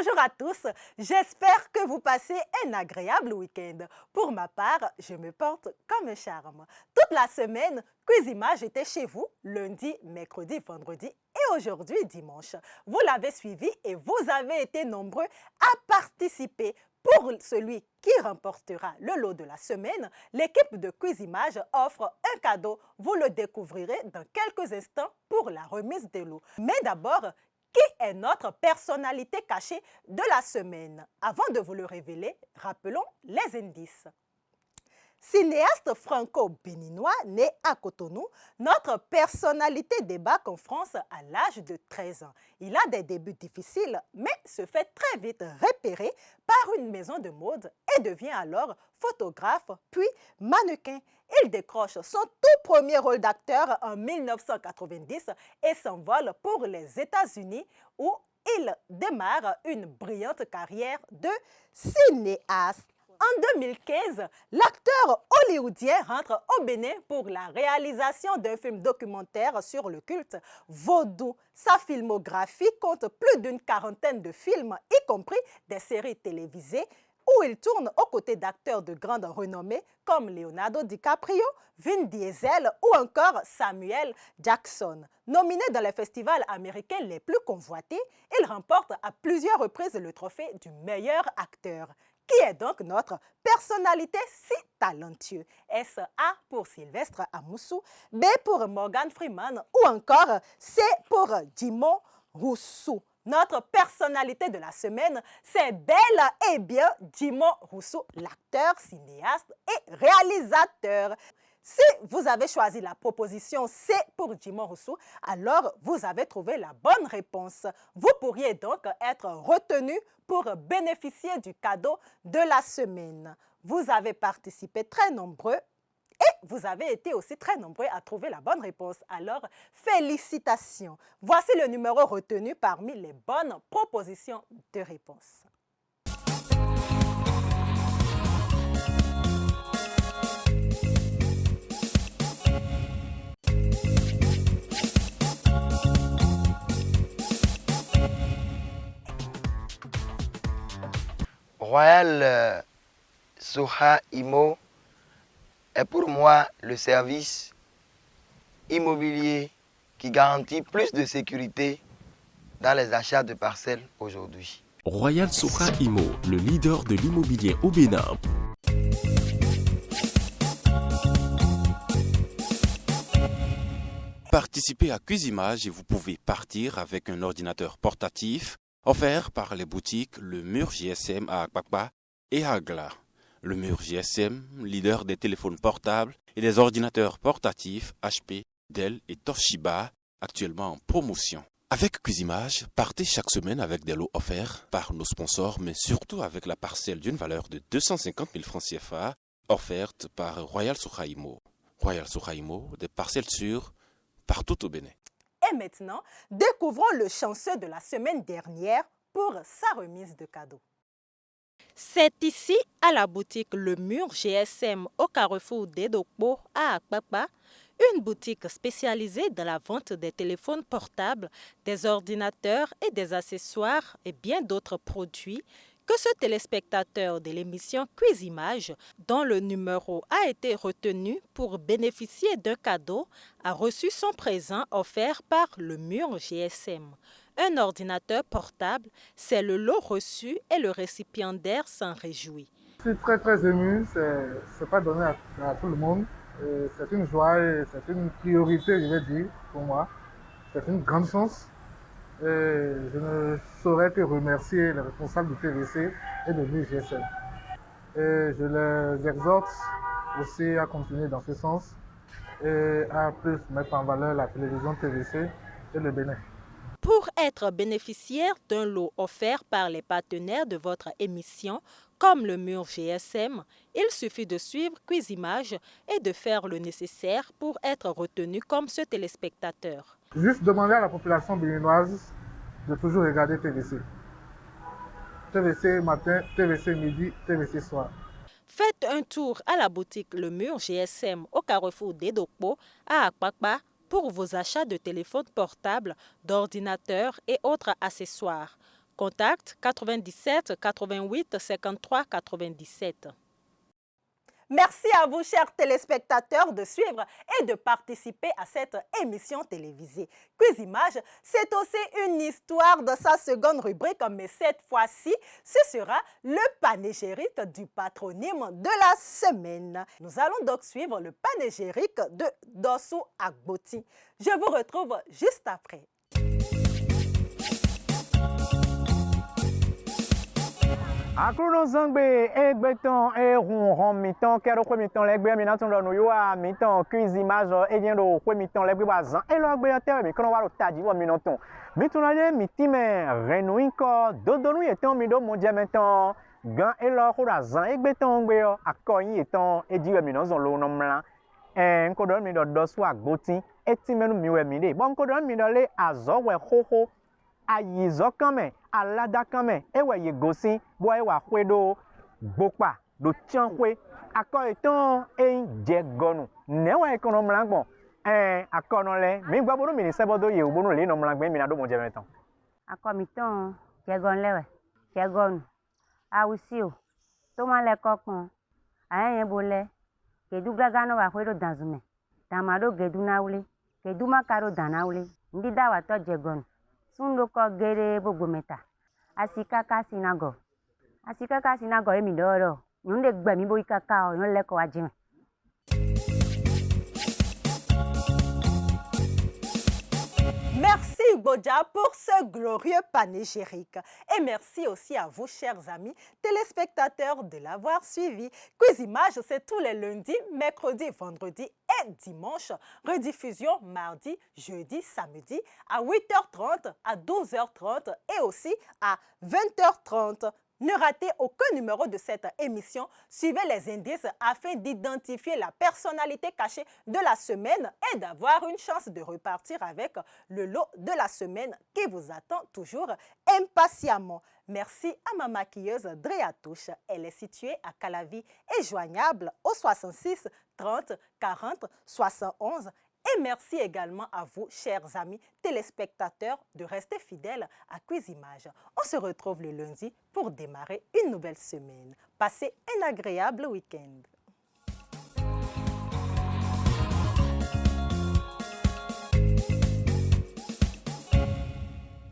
Bonjour à tous, j'espère que vous passez un agréable week-end. Pour ma part, je me porte comme un charme. Toute la semaine, Cuisimage était chez vous, lundi, mercredi, vendredi et aujourd'hui, dimanche. Vous l'avez suivi et vous avez été nombreux à participer. Pour celui qui remportera le lot de la semaine, l'équipe de Cuisimage offre un cadeau. Vous le découvrirez dans quelques instants pour la remise de lot. Mais d'abord, qui est notre personnalité cachée de la semaine? Avant de vous le révéler, rappelons les indices. Cinéaste franco-béninois né à Cotonou, notre personnalité débarque en France à l'âge de 13 ans. Il a des débuts difficiles, mais se fait très vite repérer par une maison de mode et devient alors photographe, puis mannequin. Il décroche son tout premier rôle d'acteur en 1990 et s'envole pour les États-Unis où il démarre une brillante carrière de cinéaste. En 2015, l'acteur hollywoodien rentre au Bénin pour la réalisation d'un film documentaire sur le culte vaudou. Sa filmographie compte plus d'une quarantaine de films, y compris des séries télévisées, où il tourne aux côtés d'acteurs de grande renommée comme Leonardo DiCaprio, Vin Diesel ou encore Samuel Jackson. Nominé dans les festivals américains les plus convoités, il remporte à plusieurs reprises le trophée du meilleur acteur. Qui est donc notre personnalité si talentueux? Est-ce A pour Sylvestre Amoussou, B pour Morgan Freeman ou encore C pour Jimon Rousseau? Notre personnalité de la semaine, c'est bel et bien Jimon Rousseau, l'acteur, cinéaste et réalisateur. Si vous avez choisi la proposition C pour Jimon Rousseau, alors vous avez trouvé la bonne réponse. Vous pourriez donc être retenu pour bénéficier du cadeau de la semaine. Vous avez participé très nombreux et vous avez été aussi très nombreux à trouver la bonne réponse. Alors, félicitations! Voici le numéro retenu parmi les bonnes propositions de réponse. Royal Soha Imo est pour moi le service immobilier qui garantit plus de sécurité dans les achats de parcelles aujourd'hui. Royal Soha Imo, le leader de l'immobilier au Bénin. Participez à Cuisimage et vous pouvez partir avec un ordinateur portatif offert par les boutiques Le Mur GSM à Akpakpa et à Agla. Le Mur GSM, leader des téléphones portables et des ordinateurs portatifs HP, Dell et Toshiba, actuellement en promotion. Avec Cuisimage, partez chaque semaine avec des lots offerts par nos sponsors, mais surtout avec la parcelle d'une valeur de 250 000 francs CFA offerte par Royal Soha Imo. Royal Soha Imo, des parcelles sûres partout au Bénin. Et maintenant, découvrons le chanceux de la semaine dernière pour sa remise de cadeaux. C'est ici, à la boutique Le Mur GSM au carrefour d'Edokpo à Akpakpa, une boutique spécialisée dans la vente des téléphones portables, des ordinateurs et des accessoires et bien d'autres produits, que ce téléspectateur de l'émission Cuisimage, dont le numéro a été retenu pour bénéficier d'un cadeau, a reçu son présent offert par Le Mur GSM. Un ordinateur portable, c'est le lot reçu et le récipiendaire s'en réjouit. Je suis très ému, c'est pas donné à tout le monde. C'est une joie et c'est une priorité, je vais dire, pour moi. C'est une grande chance. Et je ne saurais que remercier les responsables du TVC et de l'UGSM. Et je les exhorte aussi à continuer dans ce sens et à plus mettre en valeur la télévision TVC et le Bénin. Pour être bénéficiaire d'un lot offert par les partenaires de votre émission, comme le Mur GSM, il suffit de suivre Cuisimage et de faire le nécessaire pour être retenu comme ce téléspectateur. Juste demander à la population béninoise de toujours regarder TVC. TVC matin, TVC midi, TVC soir. Faites un tour à la boutique Le Mur GSM au carrefour d'Edokpo à Akpakpa pour vos achats de téléphones portables, d'ordinateurs et autres accessoires. Contact 97 88 53 97. Merci à vous, chers téléspectateurs, de suivre et de participer à cette émission télévisée. Cuisimage, c'est aussi une histoire de sa seconde rubrique, mais cette fois-ci, ce sera le panégyrique du patronyme de la semaine. Nous allons donc suivre le panégyrique de Dossou Agboti. Je vous retrouve juste après. Akruno zangbe egbeton ron miton kero kwe miton legbe mi natun lo no yo a miton Cuisimage e do kwe miton legbe bazan e lo gbe te mi kono wa ro taji wo mi naton mitun le mitime renuinko dodonu eton mi do mo je meton gan e lo ko razan egbeton gbe yo akoyin eton ejiwe mi no zon lo no mla nko do mi do Dossou Agboti etimenu mi we mi de bon ko do mi do le azowe hoho ayizo kame alada kame ewe ye gosi bo ewa kwedo gbopa do tianwe ako eton je gonu newa ekono mlangbon akono le mi gba bodo mi ni sebodo ye obonu le no mlangben mi na do mo je meton ako mi ton je gon lewe je gonu awusi o to ma le kokon ayen bole kedu gaga no wa kwedo danzume tamado gedu na wule kedu makaro danawule ndi dawa to je gonu Sundoko gere bogo meta. Asikaka sinago emi doro. Yunde gbe mi bo ikaka o yon leko ajime. Merci Bodja pour ce glorieux panégyrique. Et merci aussi à vous, chers amis téléspectateurs, de l'avoir suivi. Cuisimage, c'est tous les lundis, mercredis, vendredis et dimanche. Rediffusion mardi, jeudi, samedi à 8h30, à 12h30 et aussi à 20h30. Ne ratez aucun numéro de cette émission. Suivez les indices afin d'identifier la personnalité cachée de la semaine et d'avoir une chance de repartir avec le lot de la semaine qui vous attend toujours impatiemment. Merci à ma maquilleuse Drea Touche. Elle est située à Calavi et joignable au 66 30 40 71. Et merci également à vous, chers amis téléspectateurs, de rester fidèles à Cuisimage. On se retrouve le lundi pour démarrer une nouvelle semaine. Passez un agréable week-end.